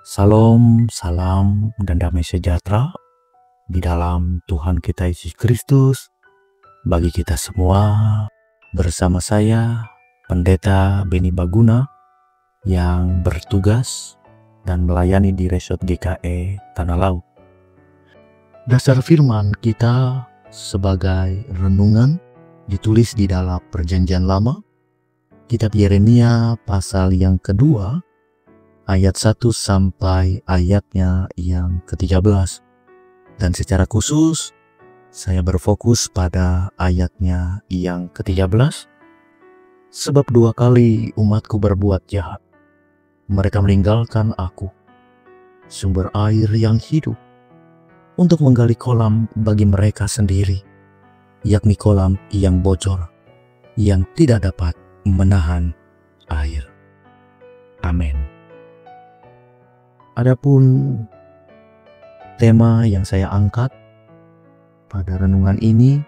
Salam, salam, dan damai sejahtera di dalam Tuhan kita Yesus Kristus bagi kita semua. Bersama saya, Pendeta Beni Baguna, yang bertugas dan melayani di Resort GKE Tanah Laut. Dasar firman kita sebagai renungan ditulis di dalam Perjanjian Lama, Kitab Yeremia pasal yang kedua, ayat 1 sampai ayatnya yang ke-13. Dan secara khusus, saya berfokus pada ayatnya yang ke-13. Sebab 2 kali umatku berbuat jahat. Mereka meninggalkan aku, sumber air yang hidup, untuk menggali kolam bagi mereka sendiri, yakni kolam yang bocor, yang tidak dapat menahan air. Amin. Adapun tema yang saya angkat pada renungan ini,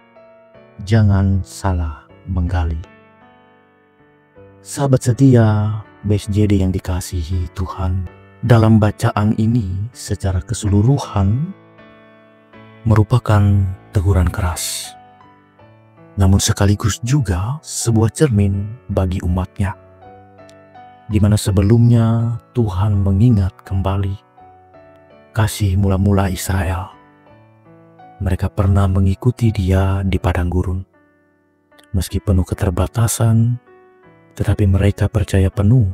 jangan salah menggali. Sahabat setia BSJD yang dikasihi Tuhan, dalam bacaan ini secara keseluruhan merupakan teguran keras, namun sekaligus juga sebuah cermin bagi umatnya, di mana sebelumnya Tuhan mengingat kembali kasih mula-mula Israel. Mereka pernah mengikuti Dia di padang gurun. Meski penuh keterbatasan, tetapi mereka percaya penuh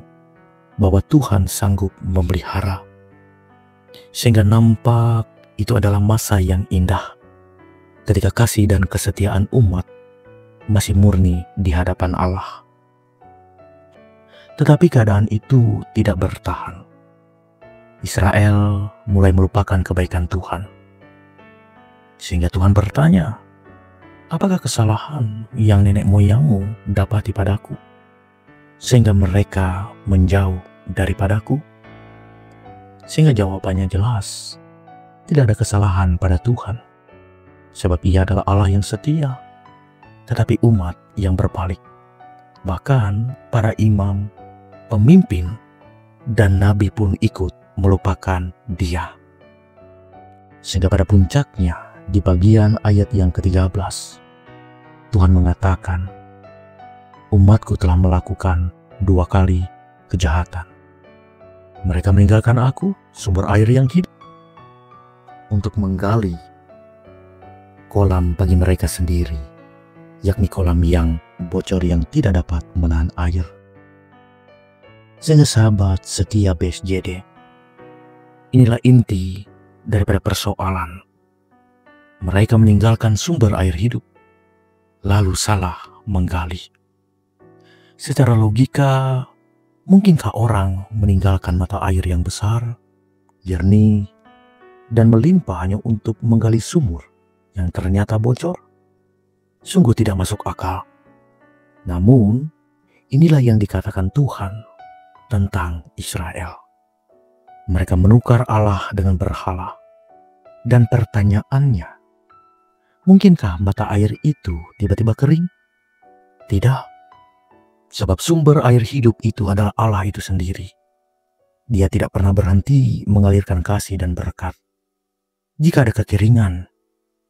bahwa Tuhan sanggup memelihara. Sehingga nampak itu adalah masa yang indah ketika kasih dan kesetiaan umat masih murni di hadapan Allah. Tetapi keadaan itu tidak bertahan. Israel mulai melupakan kebaikan Tuhan. Sehingga Tuhan bertanya, apakah kesalahan yang nenek moyangmu dapati padaku, sehingga mereka menjauh daripadaku? Sehingga jawabannya jelas, tidak ada kesalahan pada Tuhan, sebab Ia adalah Allah yang setia, tetapi umat yang berbalik. Bahkan para imam, pemimpin, dan nabi pun ikut melupakan Dia. Sehingga pada puncaknya, di bagian ayat yang ke-13, Tuhan mengatakan, umatku telah melakukan 2 kali kejahatan. Mereka meninggalkan aku, sumber air yang hidup, untuk menggali kolam bagi mereka sendiri, yakni kolam yang bocor yang tidak dapat menahan air. Sehingga sahabat setia BSJD, inilah inti daripada persoalan. Mereka meninggalkan sumber air hidup, lalu salah menggali. Secara logika, mungkinkah orang meninggalkan mata air yang besar, jernih, dan melimpah hanya untuk menggali sumur yang ternyata bocor? Sungguh tidak masuk akal. Namun, inilah yang dikatakan Tuhan tentang Israel. Mereka menukar Allah dengan berhala. Dan pertanyaannya, mungkinkah mata air itu tiba-tiba kering? Tidak. Sebab sumber air hidup itu adalah Allah itu sendiri. Dia tidak pernah berhenti mengalirkan kasih dan berkat. Jika ada kekeringan,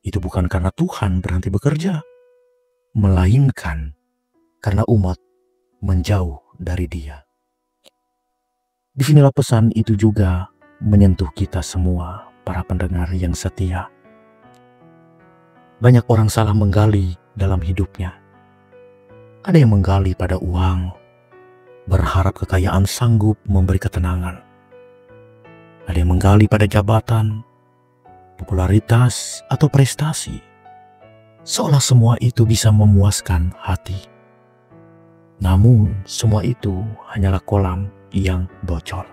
itu bukan karena Tuhan berhenti bekerja, melainkan karena umat menjauh dari Dia. Disinilah pesan itu juga menyentuh kita semua, para pendengar yang setia. Banyak orang salah menggali dalam hidupnya. Ada yang menggali pada uang, berharap kekayaan sanggup memberi ketenangan. Ada yang menggali pada jabatan, popularitas, atau prestasi, seolah semua itu bisa memuaskan hati. Namun semua itu hanyalah kolam yang bocor,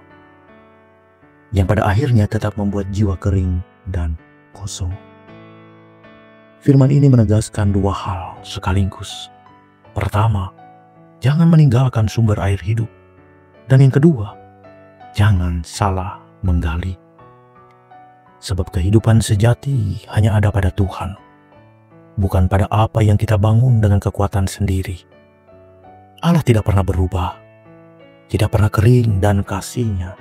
yang pada akhirnya tetap membuat jiwa kering dan kosong. Firman ini menegaskan 2 hal sekaligus. Pertama, jangan meninggalkan sumber air hidup. Dan yang kedua, jangan salah menggali. Sebab kehidupan sejati hanya ada pada Tuhan, bukan pada apa yang kita bangun dengan kekuatan sendiri. Allah tidak pernah berubah, tidak pernah kering, dan kasih-Nya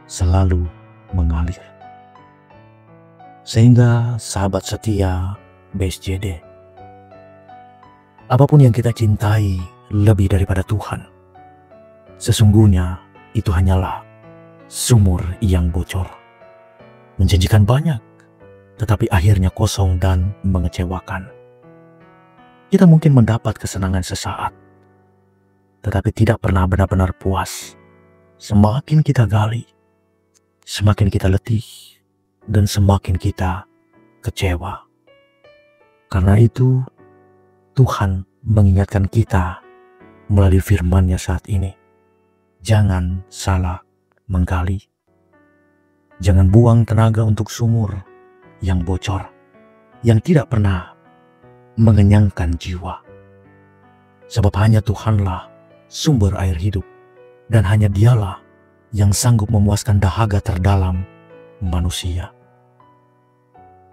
selalu mengalir. Sehingga sahabat setia BSJD, apapun yang kita cintai lebih daripada Tuhan, sesungguhnya itu hanyalah sumur yang bocor. Menjanjikan banyak, tetapi akhirnya kosong dan mengecewakan. Kita mungkin mendapat kesenangan sesaat, tetapi tidak pernah benar-benar puas. Semakin kita gali, semakin kita letih, dan semakin kita kecewa. Karena itu, Tuhan mengingatkan kita melalui firman-Nya saat ini. Jangan salah menggali. Jangan buang tenaga untuk sumur yang bocor, yang tidak pernah mengenyangkan jiwa. Sebab hanya Tuhanlah sumber air hidup, dan hanya Dialah yang sanggup memuaskan dahaga terdalam manusia.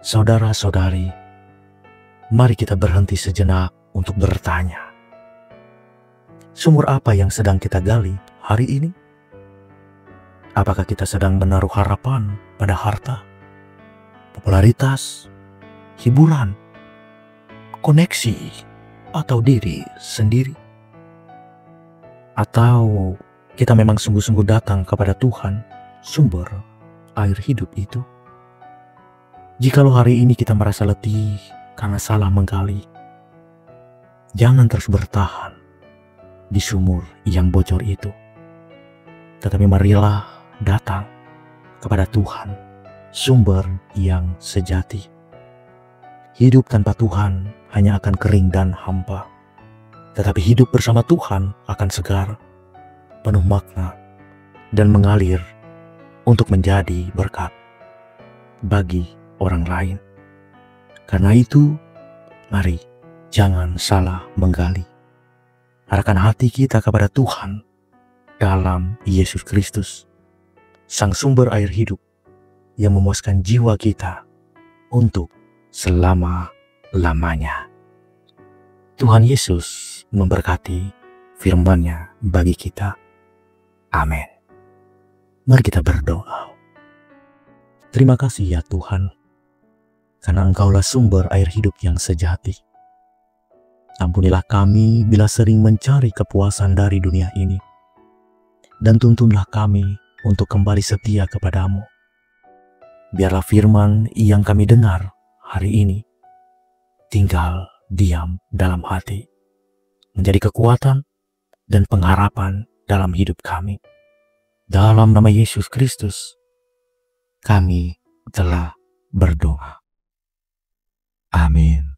Saudara-saudari, mari kita berhenti sejenak untuk bertanya, sumur apa yang sedang kita gali hari ini? Apakah kita sedang menaruh harapan pada harta, popularitas, hiburan, koneksi, atau diri sendiri? Atau kita memang sungguh-sungguh datang kepada Tuhan, sumber air hidup itu? Jikalau hari ini kita merasa letih karena salah menggali, jangan terus bertahan di sumur yang bocor itu. Tetapi marilah datang kepada Tuhan, sumber yang sejati. Hidup tanpa Tuhan hanya akan kering dan hampa. Tetapi hidup bersama Tuhan akan segar, penuh makna, dan mengalir untuk menjadi berkat bagi orang lain. Karena itu, mari jangan salah menggali. Arahkan hati kita kepada Tuhan dalam Yesus Kristus, Sang sumber air hidup yang memuaskan jiwa kita untuk selama-lamanya. Tuhan Yesus memberkati firman-Nya bagi kita. Amin. Mari kita berdoa. Terima kasih ya Tuhan, karena Engkaulah sumber air hidup yang sejati. Ampunilah kami bila sering mencari kepuasan dari dunia ini, dan tuntunlah kami untuk kembali setia kepadamu. Biarlah firman yang kami dengar hari ini tinggal diam dalam hati, menjadi kekuatan dan pengharapan dalam hidup kami. Dalam nama Yesus Kristus, kami telah berdoa. Amin.